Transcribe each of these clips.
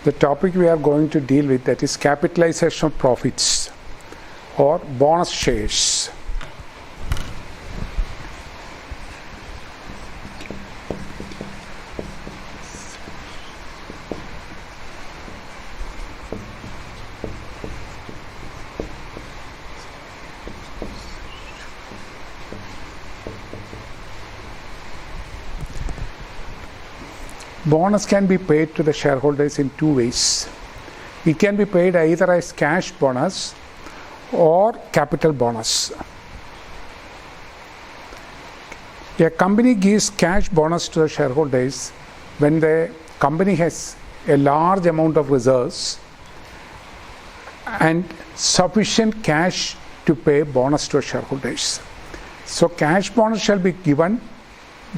the topic we are going to deal with, that is capitalization of profits or bonus shares. Bonus can be paid to the shareholders in two ways. It can be paid either as cash bonus or capital bonus. A company gives cash bonus to the shareholders when the company has a large amount of reserves and sufficient cash to pay bonus to shareholders. So cash bonus shall be given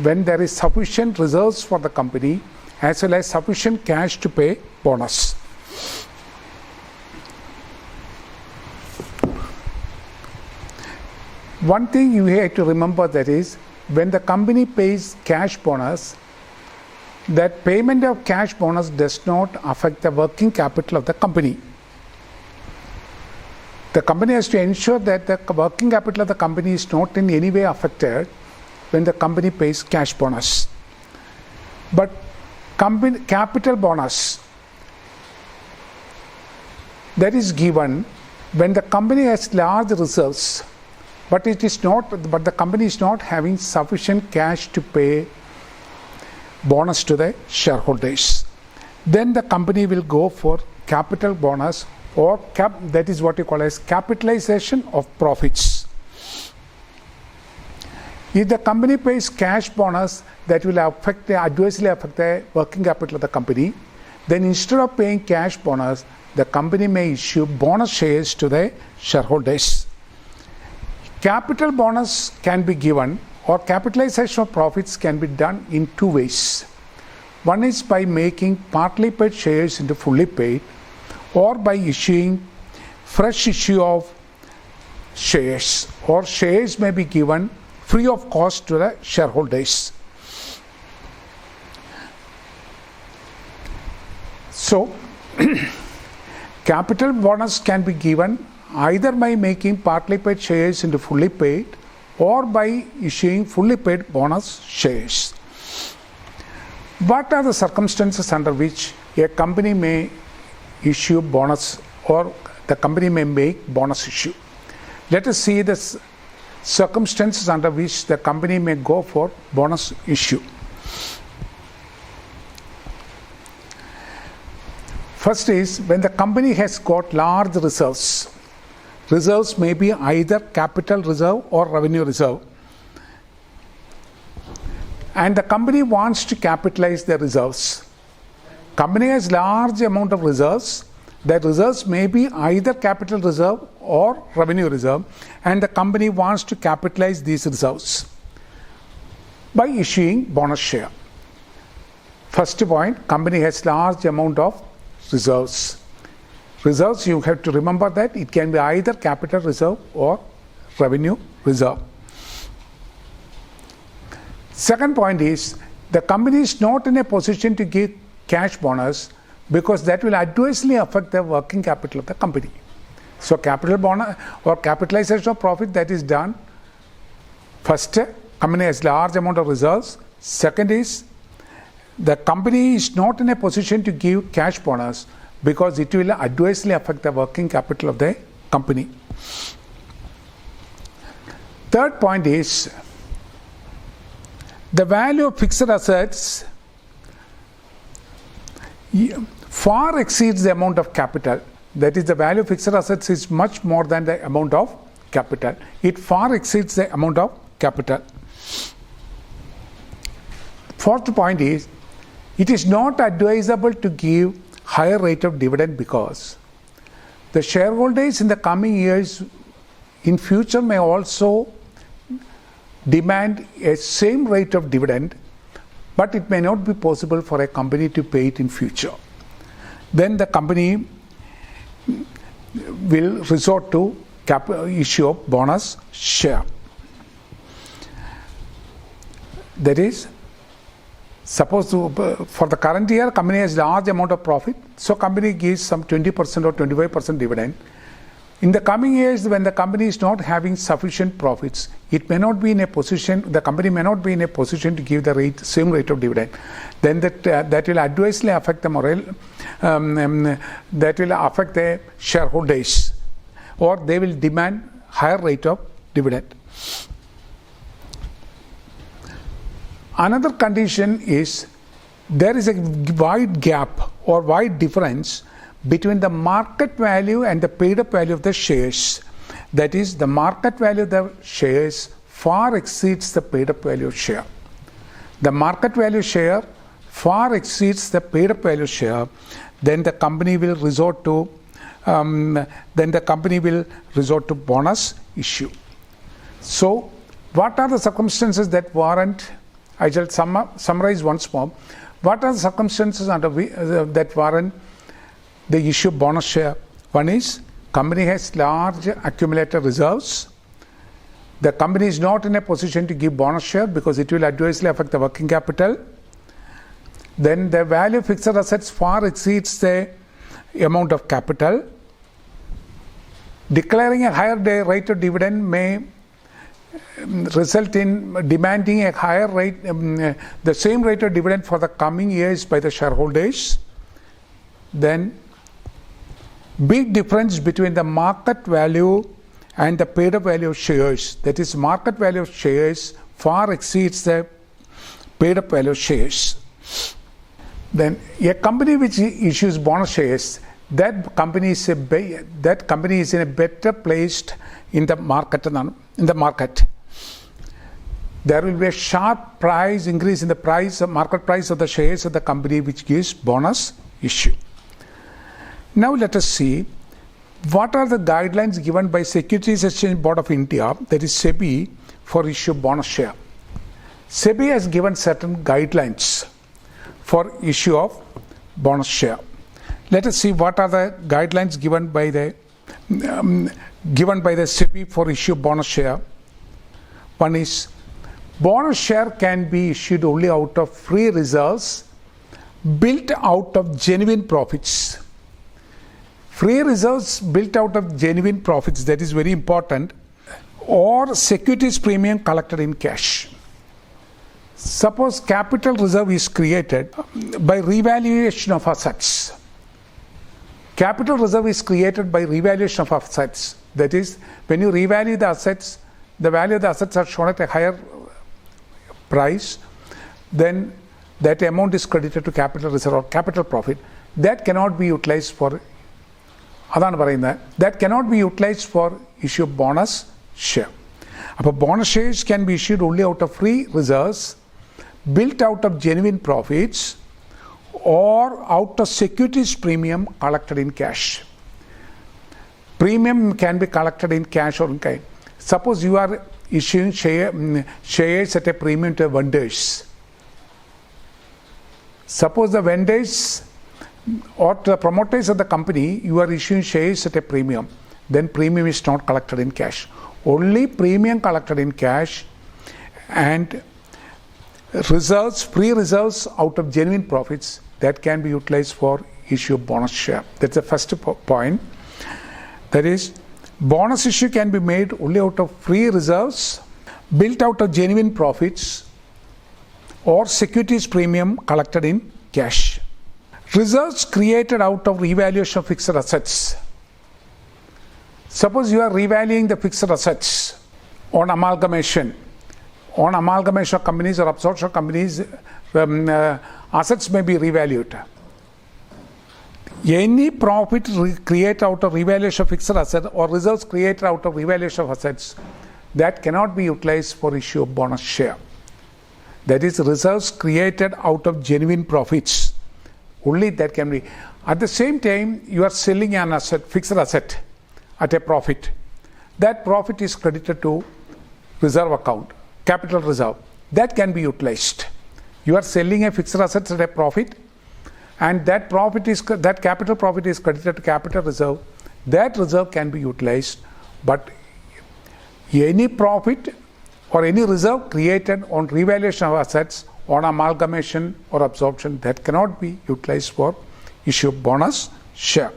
when there is sufficient reserves for the company as well as sufficient cash to pay bonus. One thing you have to remember, that is, when the company pays cash bonus, that payment of cash bonus does not affect the working capital of the company. The company has to ensure that the working capital of the company is not in any way affected when the company pays cash bonus. But capital bonus, that is given when the company has large reserves, but the company is not having sufficient cash to pay bonus to the shareholders. Then the company will go for capital bonus, or that is what you call as capitalization of profits. If the company pays cash bonus, that will adversely affect the working capital of the company. Then instead of paying cash bonus, the company may issue bonus shares to the shareholders. Capital bonus can be given, or capitalization of profits can be done in two ways. One is by making partly paid shares into fully paid, or by issuing fresh issue of shares, or shares may be given free of cost to the shareholders. So, capital bonus can be given either by making partly paid shares into fully paid, or by issuing fully paid bonus shares. What are the circumstances under which a company may issue bonus, or the company may make bonus issue? Let us see the circumstances under which the company may go for bonus issue. First is when the company has got large reserves. Reserves may be either capital reserve or revenue reserve, and the company wants to capitalize the reserves. Company has large amount of reserves. The reserves may be either capital reserve or revenue reserve, and the company wants to capitalize these reserves by issuing bonus share. First point, company has large amount of reserves. Reserves, you have to remember that it can be either capital reserve or revenue reserve. Second point is the company is not in a position to give cash bonus because that will adversely affect the working capital of the company. So capital bonus or capitalization of profit, that is done. First, company has large amount of reserves. Second is the company is not in a position to give cash bonus because it will adversely affect the working capital of the company. Third point is the value of fixed assets far exceeds the amount of capital. That is, the value of fixed assets is much more than the amount of capital. It far exceeds the amount of capital. Fourth point is it is not advisable to give higher rate of dividend because the shareholders in the coming years in future may also demand a same rate of dividend, but it may not be possible for a company to pay it in future. Then the company will resort to issue of bonus share. That is, Suppose for the current year, company has large amount of profit, so company gives some 20% or 25% dividend. In the coming years, when the company is not having sufficient profits, it may not be in a position, the company may not be in a position to give the same rate of dividend. Then that will adversely affect the morale, that will affect the shareholders, or they will demand higher rate of dividend. Another condition is there is a wide gap or wide difference between the market value and the paid up value of the shares. That is, the market value of the shares far exceeds the paid up value of share. The market value share far exceeds the paid up value share, then the company will resort to bonus issue. So, what are the circumstances that warrant? I shall summarize once more. What are the circumstances that warrant the issue of bonus share? One is, company has large accumulated reserves. The company is not in a position to give bonus share because it will adversely affect the working capital. Then the value of fixed assets far exceeds the amount of capital. Declaring a higher rate of dividend may result in demanding a higher rate, the same rate of dividend for the coming years by the shareholders. Then big difference between the market value and the paid up value of shares. That is, market value of shares far exceeds the paid up value of shares. Then a company which issues bonus shares, that company is in a better placed in the market. There will be a sharp price increase in the market price of the shares of the company which gives bonus issue. Now let us see what are the guidelines given by Securities Exchange Board of India, that is SEBI, for issue bonus share. SEBI has given certain guidelines for issue of bonus share. Let us see what are the guidelines given by the SEBI for issue bonus share. One is, bonus share can be issued only out of free reserves built out of genuine profits. Free reserves built out of genuine profits, that is very important, or securities premium collected in cash. Suppose capital reserve is created by revaluation of assets. Capital reserve is created by revaluation of assets. That is, when you revalue the assets, the value of the assets are shown at a higher price, then that amount is credited to capital reserve or capital profit. That cannot be utilized for issue of bonus share. But bonus shares can be issued only out of free reserves built out of genuine profits or out of securities premium collected in cash. Premium can be collected in cash or in kind. Suppose you are issuing shares at a premium to vendors. Suppose the vendors or to the promoters of the company, you are issuing shares at a premium. Then premium is not collected in cash. Only premium collected in cash and reserves, free reserves out of genuine profits, that can be utilized for issue of bonus share. That's the first point. That is, bonus issue can be made only out of free reserves built out of genuine profits or securities premium collected in cash. Reserves created out of revaluation of fixed assets. Suppose you are revaluing the fixed assets on amalgamation. On amalgamation of companies or absorption of companies, assets may be revalued. Any profit created out of revaluation of fixed assets or reserves created out of revaluation of assets, that cannot be utilized for issue of bonus share. That is, reserves created out of genuine profits. Only that can be. At the same time, you are selling an asset, fixed asset, at a profit. That profit is credited to reserve account, capital reserve. That can be utilized. You are selling a fixed asset at a profit, and that capital profit is credited to capital reserve. That reserve can be utilized, but any profit or any reserve created on revaluation of assets on amalgamation or absorption, that cannot be utilized for issue of bonus share.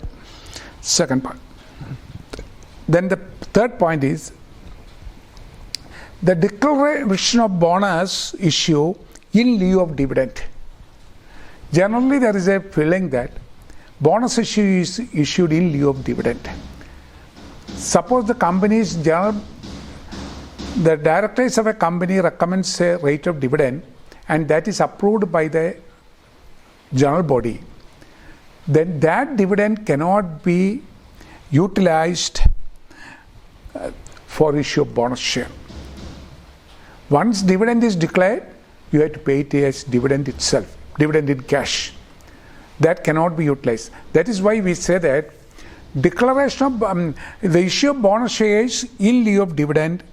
Second point. Then the third point is the declaration of bonus issue in lieu of dividend. Generally, there is a feeling that bonus issue is issued in lieu of dividend. Suppose the directors of a company recommends a rate of dividend and that is approved by the general body, then that dividend cannot be utilized for issue of bonus share. Once dividend is declared, you have to pay it as dividend itself, dividend in cash. That cannot be utilized. That is why we say that declaration of the issue of bonus shares in lieu of dividend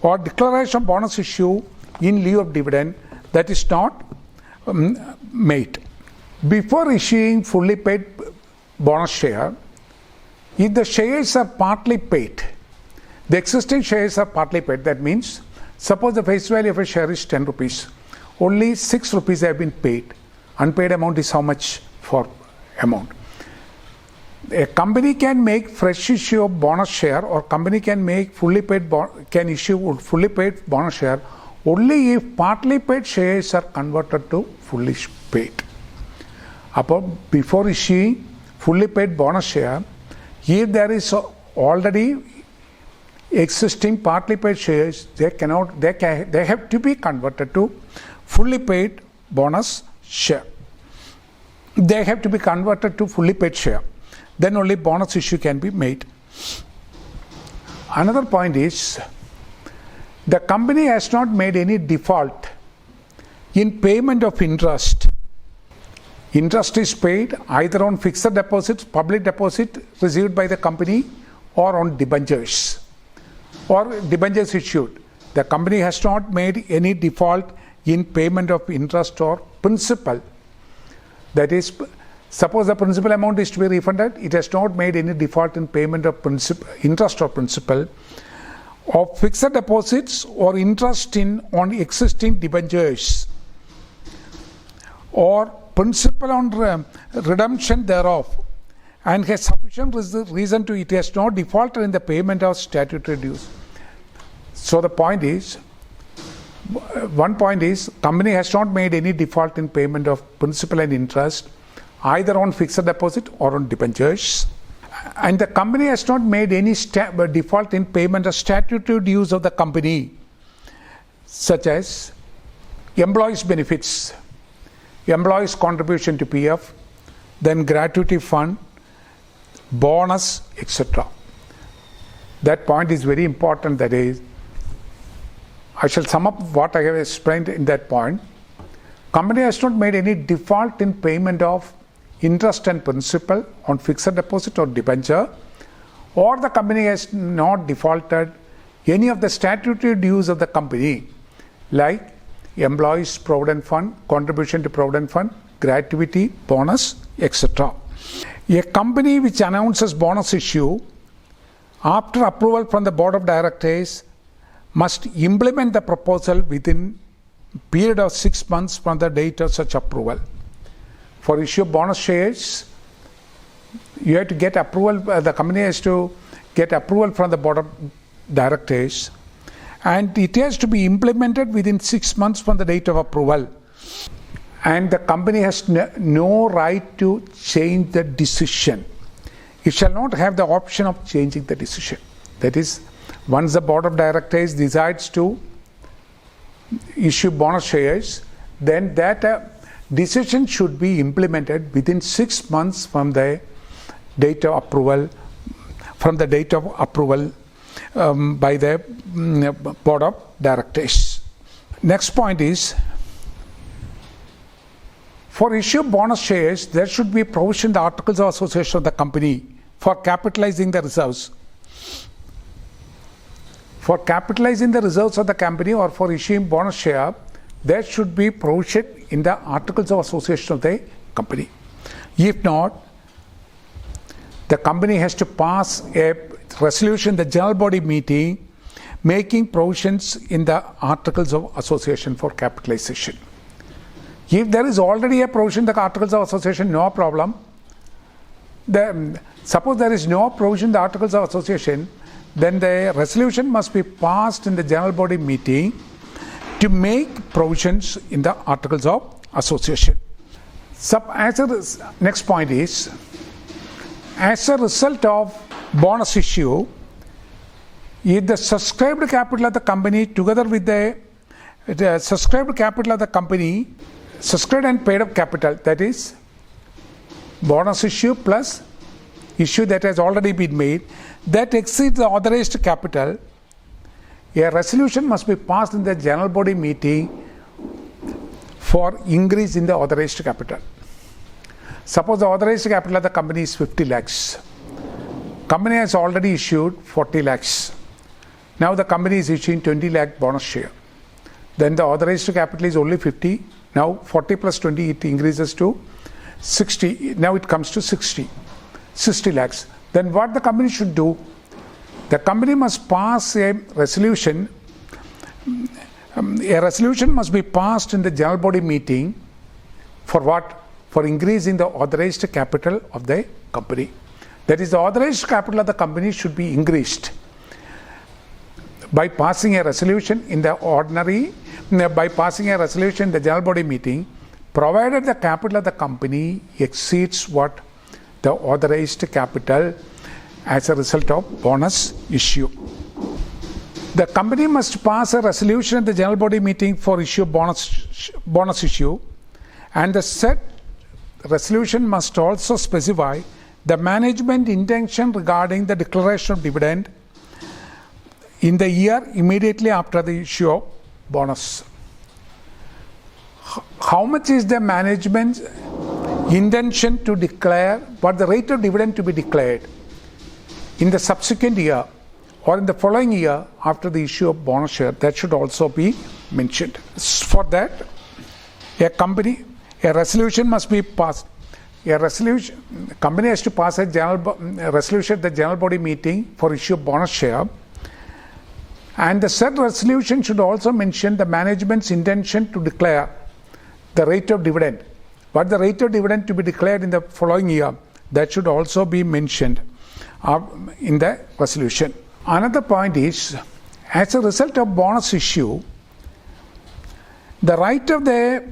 or declaration of bonus issue in lieu of dividend, that is not made. Before issuing fully paid bonus share, if the shares are partly paid, the existing shares are partly paid, that means suppose the face value of a share is 10 rupees, only 6 rupees have been paid. Unpaid amount is how much for amount? A company can make fresh issue of bonus share, or company can make can issue fully paid bonus share only if partly paid shares are converted to fully paid. Before issuing fully paid bonus share, if there is already existing partly paid shares, they have to be converted to fully paid bonus share. They have to be converted to fully paid share. Then only bonus issue can be made. Another point is the company has not made any default in payment of interest. Interest is paid either on fixed deposits, public deposit received by the company, or on debentures or debentures issued. The company has not made any default in payment of interest or principal. That is, suppose the principal amount is to be refunded, it has not made any default in payment of interest or principal of fixed deposits or interest on existing debentures or principal on redemption thereof, and has sufficient reason to it has not defaulted in the payment of statutory dues. So the point is, one point is, company has not made any default in payment of principal and interest either on fixed deposit or on debentures, and the company has not made any default in payment of statutory dues of the company, such as employees' benefits, employees' contribution to PF, then gratuity fund, bonus, etc. That point is very important. That is, I shall sum up what I have explained in that point. Company has not made any default in payment of interest and principal on fixed deposit or debenture, or the company has not defaulted any of the statutory dues of the company, like employees' provident fund, contribution to provident fund, gratuity, bonus, etc. A company which announces bonus issue after approval from the board of directors must implement the proposal within a period of 6 months from the date of such approval. For issue of bonus shares, you have to get approval, the company has to get approval from the board of directors, and it has to be implemented within 6 months from the date of approval. And the company has no right to change the decision. It shall not have the option of changing the decision. That is, once the board of directors decides to issue bonus shares, then that decision should be implemented within 6 months from the date of approval, by the board of directors. Next point is, for issue of bonus shares, there should be provision in the Articles of Association of the company for capitalizing the reserves. For capitalizing the reserves of the company or for issuing bonus share, there should be provision in the Articles of Association of the company. If not, the company has to pass a resolution in the general body meeting making provisions in the Articles of Association for capitalization. If there is already a provision in the Articles of Association, no problem. Suppose there is no provision in the Articles of Association, then the resolution must be passed in the general body meeting to make provisions in the Articles of Association. Next point is, as a result of bonus issue, if the subscribed capital of the company together with the subscribed capital of the company, subscribed and paid up capital, that is bonus issue plus issue that has already been made, that exceeds the authorized capital, a resolution must be passed in the general body meeting for increase in the authorized capital. Suppose the authorized capital of the company is 50 lakhs. Company has already issued 40 lakhs. Now the company is issuing 20 lakh bonus share. Then the authorized capital is only 50. Now 40 plus 20, it increases to 60. Now it comes to 60 lakhs. Then what the company should do? The company must pass a resolution. A resolution must be passed in the general body meeting for what? For increasing the authorized capital of the company. That is, the authorized capital of the company should be increased by passing a resolution in the general body meeting, provided the capital of the company exceeds what? The authorized capital as a result of bonus issue. The company must pass a resolution at the general body meeting for issue bonus issue, and the said resolution must also specify the management intention regarding the declaration of dividend in the year immediately after the issue of bonus. How much is the management's intention to declare, what the rate of dividend to be declared in the subsequent year or in the following year after the issue of bonus share? That should also be mentioned. For that, a resolution must be passed. Company has to pass a resolution at the general body meeting for issue of bonus share, and the said resolution should also mention the management's intention to declare the rate of dividend. What the rate of dividend to be declared in the following year, that should also be mentioned in the resolution. Another point is, as a result of bonus issue, the right of the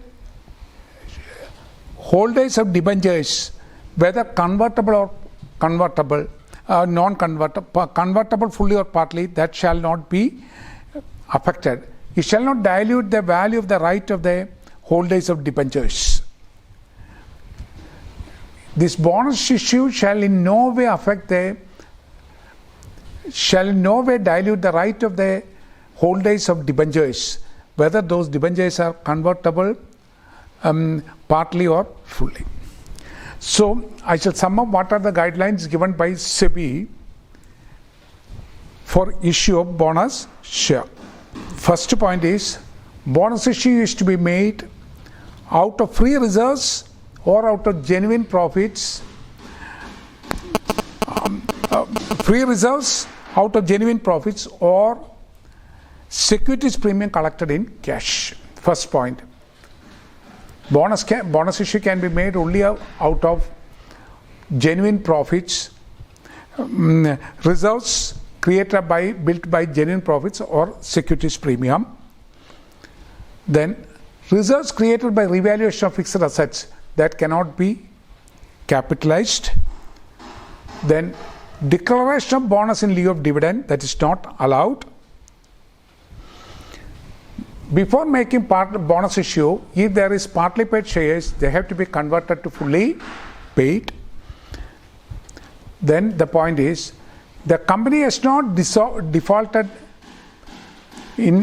holders of debentures, whether convertible or non-convertible, convertible fully or partly, that shall not be affected. It shall not dilute the value of the right of the holders of debentures. This bonus issue shall in no way dilute the right of the holders of debentures, whether those debentures are convertible partly or fully. So I shall sum up what are the guidelines given by SEBI for issue of bonus share. First point is, bonus issue is to be made out of free reserves or out of genuine profits. Free reserves out of genuine profits or securities premium collected in cash. First point. Bonus issue can be made only out of genuine profits, reserves built by genuine profits or securities premium. Then reserves created by revaluation of fixed assets that cannot be capitalized. Then declaration of bonus in lieu of dividend, that is not allowed. Before making bonus issue, if there is partly paid shares, they have to be converted to fully paid. Then the point is, the company has not defaulted in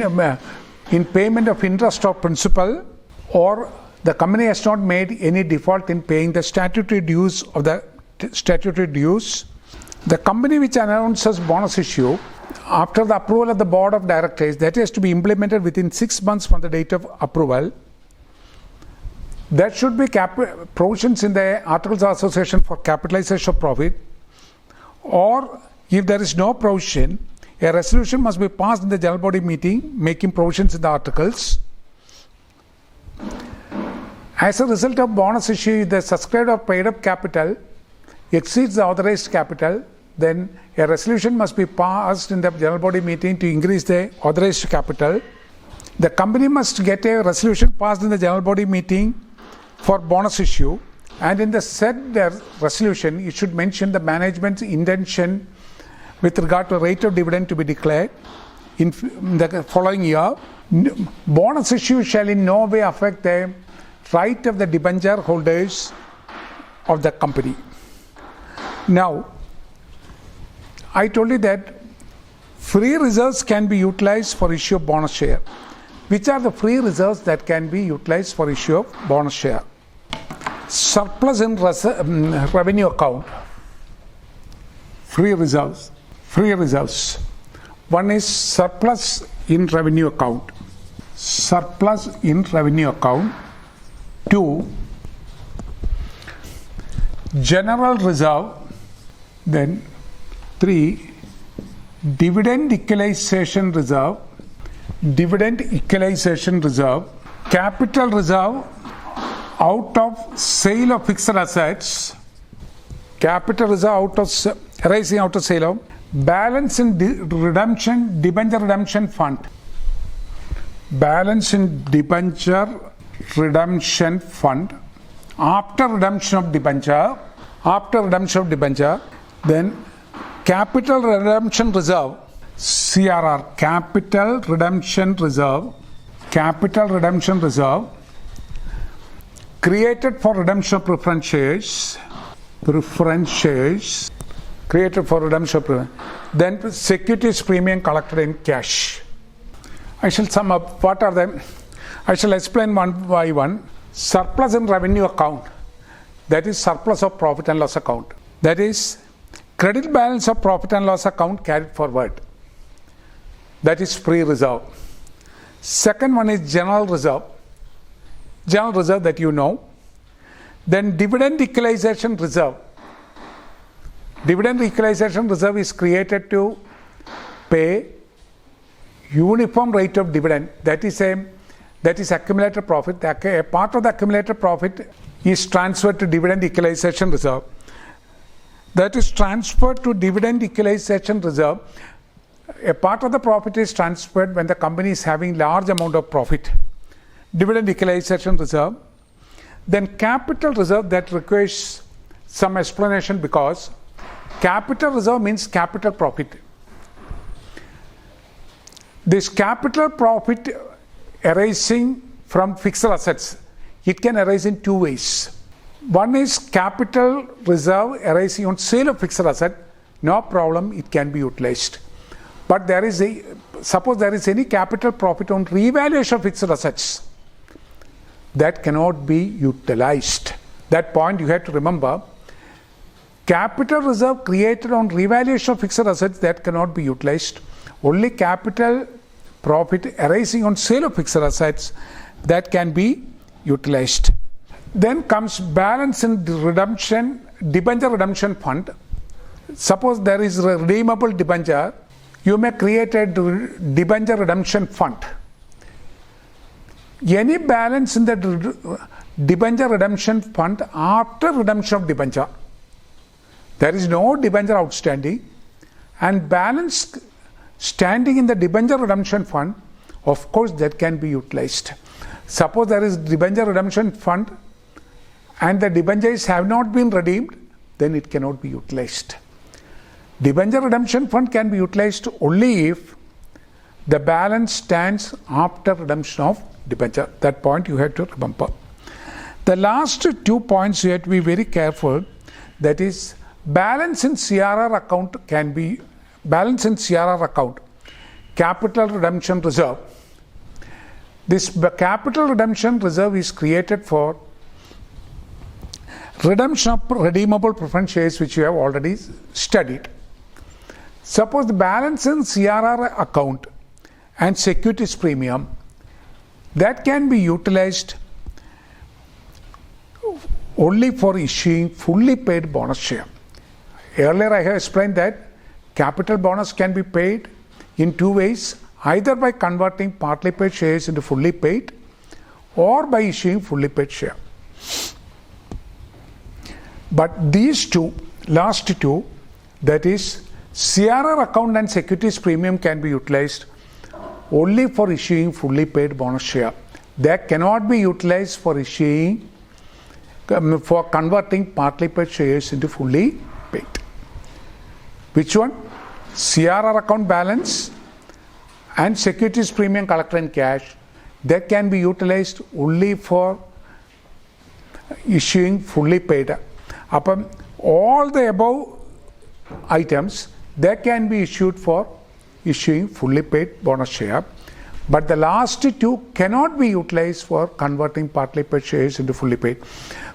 payment of interest or principal, or the company has not made any default in paying the statutory dues of the statutory dues. The company which announces bonus issue after the approval of the board of directors, that has to be implemented within 6 months from the date of approval. There should be provisions in the Articles of Association for capitalization of profit, or if there is no provision, a resolution must be passed in the general body meeting making provisions in the articles. As a result of bonus issue, if the subscribed or paid up capital exceeds the authorized capital, then a resolution must be passed in the general body meeting to increase the authorized capital. The company must get a resolution passed in the general body meeting for bonus issue, and in the said resolution, it should mention the management's intention with regard to rate of dividend to be declared in the following year. Bonus issue shall in no way affect the right of the debenture holders of the company. Now, I told you that free reserves can be utilized for issue of bonus share. Which are the free reserves that can be utilized for issue of bonus share? Surplus in revenue account. Free reserves. One is surplus in revenue account. Surplus in revenue account. 2, general reserve. Then 3, dividend equalization reserve. Capital reserve out of sale of fixed assets. Capital reserve arising out of sale of. Balance in debenture redemption fund. Balance in debenture redemption fund after redemption of debenture. Then capital redemption reserve, CRR, capital redemption reserve created for redemption of preference shares, created for redemption of preference. Then securities premium collected in cash. I shall sum up what are them. I shall explain one by one. Surplus in revenue account, that is surplus of profit and loss account. That is credit balance of profit and loss account carried forward. That is free reserve. Second one is general reserve that you know. Then dividend equalization reserve. Dividend equalization reserve is created to pay uniform rate of dividend. That is accumulated profit. A part of the accumulated profit is transferred to dividend equalization reserve. That is transferred to dividend equalization reserve. A part of the profit is transferred when the company is having large amount of profit. Dividend equalization reserve. Then capital reserve, that requires some explanation because capital reserve means capital profit. This capital profit arising from fixed assets, it can arise in 2 ways. One is capital reserve arising on sale of fixed asset. No problem, it can be utilized. But suppose there is any capital profit on revaluation of fixed assets, that cannot be utilized. That point you have to remember. Capital reserve created on revaluation of fixed assets, that cannot be utilized. Only capital profit arising on sale of fixed assets, that can be utilized. Then comes balance in debenture redemption fund. Suppose there is a redeemable debenture, you may create a debenture redemption fund. Any balance in the debenture redemption fund after redemption of debenture, there is no debenture outstanding, and balance standing in the debenture redemption fund, of course that can be utilized. Suppose there is debenture redemption fund and the debentures have not been redeemed, then it cannot be utilized. Debenture redemption fund can be utilized only if the balance stands after redemption of debenture. That point you have to remember. The last 2 points you have to be very careful. That is, balance in CRR account can be balance in CRR account, capital redemption reserve. This capital redemption reserve is created for redemption of redeemable preference shares, which you have already studied. Suppose the balance in CRR account and securities premium, that can be utilized only for issuing fully paid bonus share. Earlier I have explained that capital bonus can be paid in 2 ways, either by converting partly paid shares into fully paid or by issuing fully paid share. But these two, last two, that is CRR account and securities premium, can be utilized only for issuing fully paid bonus share. They cannot be utilized for issuing, for converting partly paid shares into fully paid. Which one? CRR account balance and securities premium collected in cash, they can be utilized only for issuing fully paid. Upon all the above items, they can be issued for issuing fully paid bonus share, but the last two cannot be utilized for converting partly paid shares into fully paid.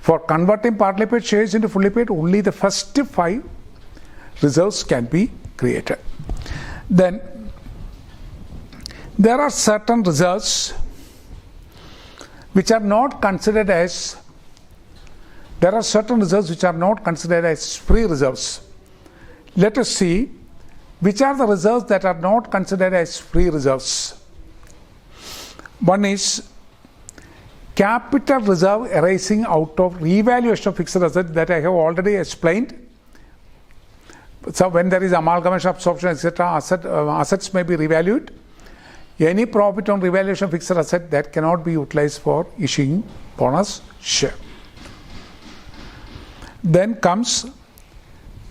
For converting partly paid shares into fully paid, only the first 5 reserves can be created. Then there are certain reserves which are not considered as free reserves. Let us see which are the reserves that are not considered as free reserves. One is capital reserve arising out of revaluation of fixed assets, that I have already explained. So when there is amalgamation, absorption, etc., assets may be revalued. Any profit on revaluation of fixed asset, that cannot be utilized for issuing bonus share. Then comes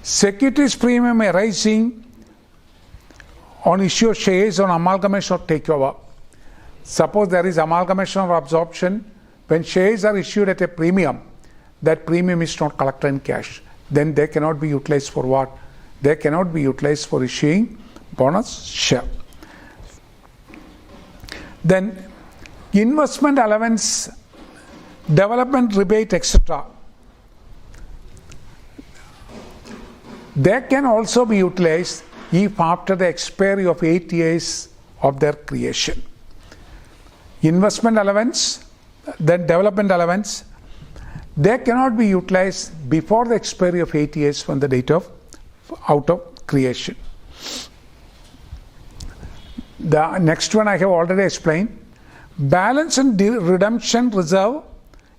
securities premium arising on issue of shares on amalgamation or takeover. Suppose there is amalgamation or absorption, when shares are issued at a premium, that premium is not collected in cash. Then they cannot be utilized for what? They cannot be utilized for issuing bonus share. Then investment allowance, development rebate, etc., they can also be utilized if after the expiry of 8 years of their creation. Investment allowance, then development allowance, they cannot be utilized before the expiry of 8 years from the date of out of creation. The next one I have already explained. Balance and redemption reserve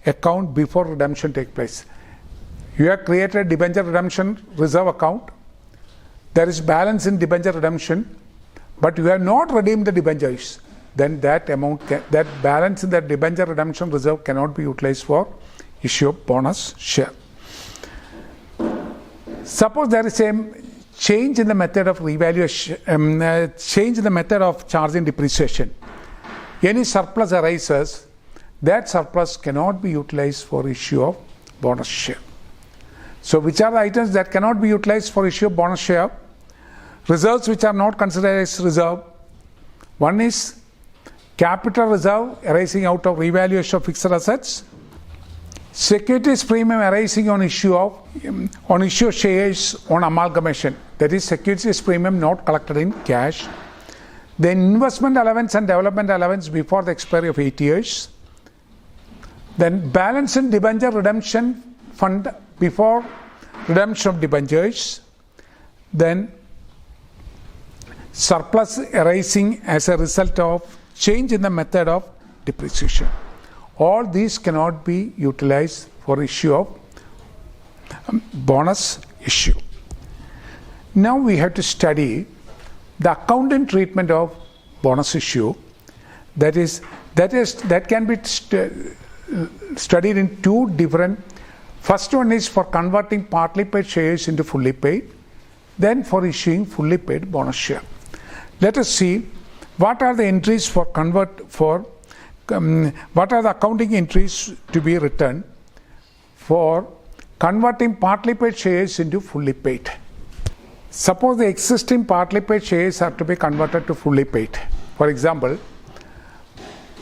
account before redemption take place. You have created debenture redemption reserve account. There is balance in debenture redemption, but you have not redeemed the debentures. Then that amount, that balance in that debenture redemption reserve cannot be utilized for issue of bonus share. Suppose there is a change in the method of revaluation, change in the method of charging depreciation. Any surplus arises, that surplus cannot be utilized for issue of bonus share. So which are the items that cannot be utilized for issue of bonus share? Reserves which are not considered as reserve. One is capital reserve arising out of revaluation of fixed assets. Securities premium arising on issue of shares on amalgamation. That is securities premium not collected in cash. Then investment allowance and development allowance before the expiry of 8 years. Then balance in debenture redemption fund before redemption of debentures. Then surplus arising as a result of change in the method of depreciation. All these cannot be utilized for issue of bonus issue. Now we have to study the accounting treatment of bonus issue. That can be studied in two different. First one is for converting partly paid shares into fully paid, then for issuing fully paid bonus share. Let us see what are the entries for what are the accounting entries to be written for converting partly paid shares into fully paid. Suppose the existing partly paid shares are to be converted to fully paid. For example,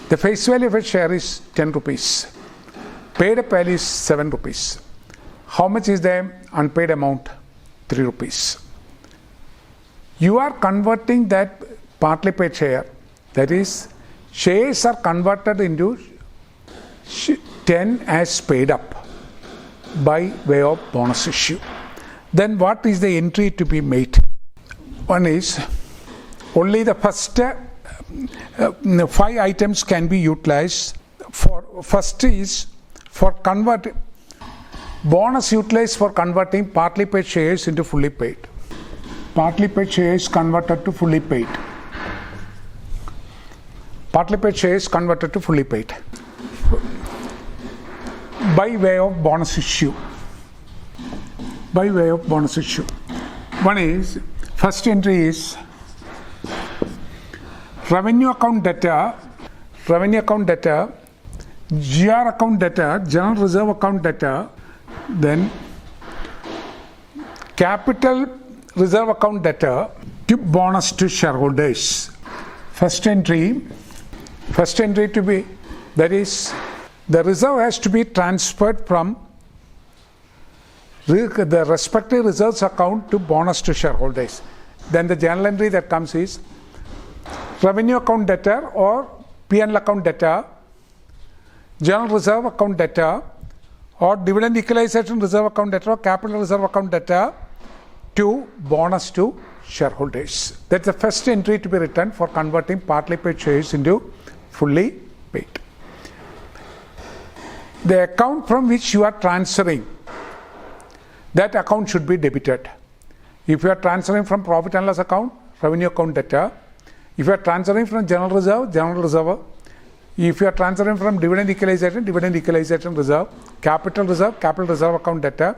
the face value of a share is 10 rupees. Paid up value is 7 rupees. How much is the unpaid amount? 3 rupees. You are converting that partly paid share, that is, shares are converted into 10 as paid up by way of bonus issue. Then what is the entry to be made? One is only the first 5 items can be utilized. For first is for Bonus utilized for converting partly paid shares into fully paid. Partly paid shares converted to fully paid. Partly paid shares converted to fully paid by way of bonus issue. By way of bonus issue. One is, first entry is revenue account debtor, GR account debtor, general reserve account debtor, then capital reserve account debtor, give bonus to shareholders. First entry to be, that is, the reserve has to be transferred from the respective reserves account to bonus to shareholders. Then the journal entry that comes is revenue account debtor or P&L account debtor, general reserve account debtor, or dividend equalization reserve account debtor or capital reserve account debtor to bonus to shareholders. That's the first entry to be written for converting partly paid shares into fully paid. The account from which you are transferring, that account should be debited. If you are transferring from profit and loss account, revenue account debtor. If you are transferring from general reserve. If you are transferring from dividend equalization reserve, capital reserve account debtor,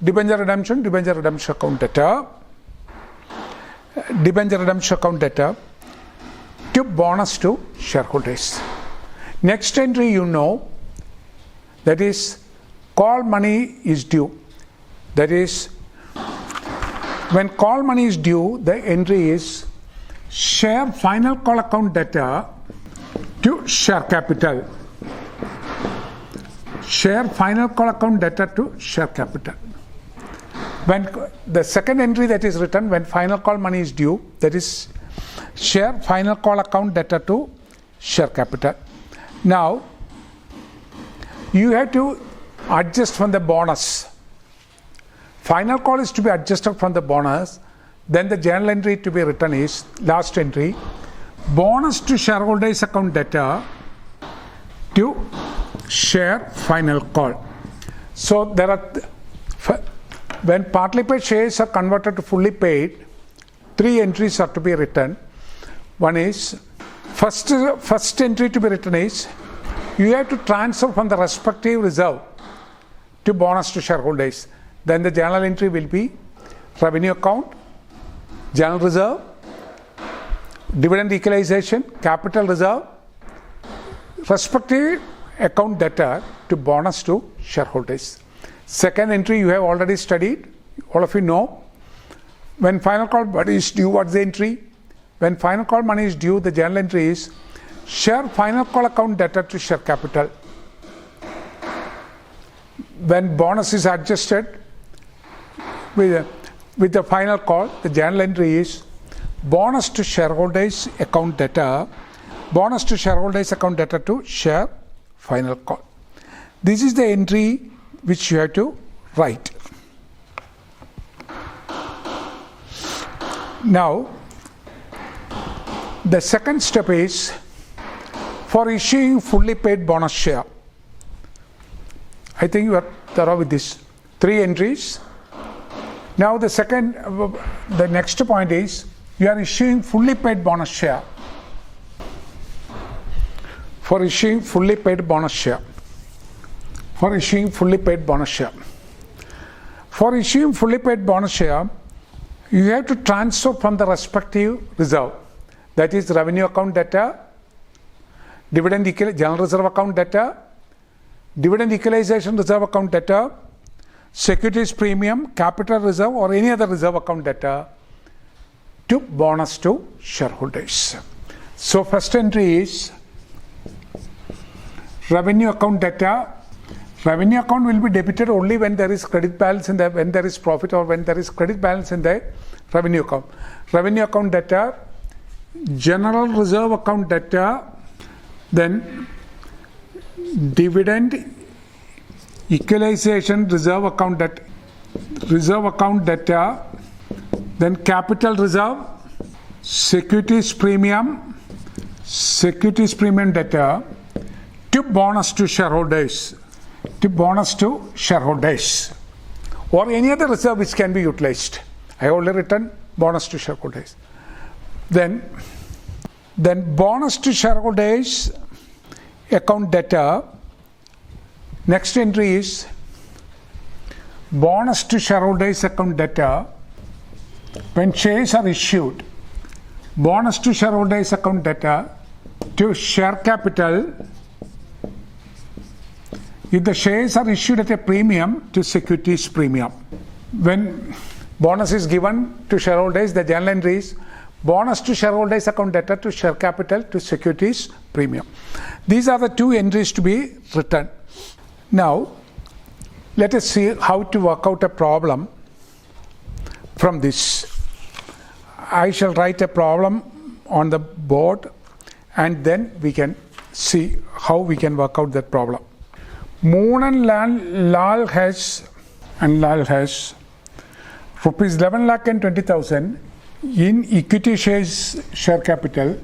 debenture redemption account debtor, to bonus to shareholders. Next entry you know, that is call money is due. That is, when call money is due, the entry is share final call account debtor to share capital. Share final call account debtor to share capital. When the second entry that is written, when final call money is due, that is share final call account debtor to share capital. Now, you have to adjust from the bonus. Final call is to be adjusted from the bonus. Then the journal entry to be written is, last entry, bonus to shareholders account debtor to share final call. So there are, when partly paid shares are converted to fully paid, three entries are to be written. One is, first entry to be written is, you have to transfer from the respective reserve to bonus to shareholders. Then the journal entry will be revenue account, general reserve, dividend equalization, capital reserve, respective account debtor to bonus to shareholders. Second entry you have already studied, all of you know. When final call money is due, what's the entry? When final call money is due, the journal entry is share final call account debtor to share capital. When bonus is adjusted with the final call, the journal entry is bonus to shareholders account debtor to share final call. This is the entry which you have to write. Now, the second step is for issuing fully paid bonus share. I think you are thorough with this. Three entries. Now the next point is you are issuing fully paid bonus share. For issuing fully paid bonus share. For issuing fully paid bonus share, you have to transfer from the respective reserve. That is revenue account debtor, general reserve account debtor, dividend equalization reserve account debtor, securities premium, capital reserve or any other reserve account debtor to bonus to shareholders. So first entry is revenue account debtor. Revenue account will be debited only when there is credit balance when there is profit or when there is credit balance in the revenue account. Revenue account debtor, general reserve account debtor, then dividend equalization reserve account debtor, then capital reserve, securities premium debtor to bonus to shareholders. to bonus to shareholders or any other reserve which can be utilized. I already written bonus to shareholders. Then bonus to shareholders account debtor. Next entry is bonus to shareholders account debtor when shares are issued. Bonus to shareholders account debtor to share capital if the shares are issued at a premium to securities premium. When bonus is given to shareholders, the journal entry is bonus to shareholders account debtor to share capital to securities premium. These are the two entries to be written. Now, let us see how to work out a problem from this. I shall write a problem on the board and then we can see how we can work out that problem. Moon and Lal has rupees 11,20,000 in equity shares share capital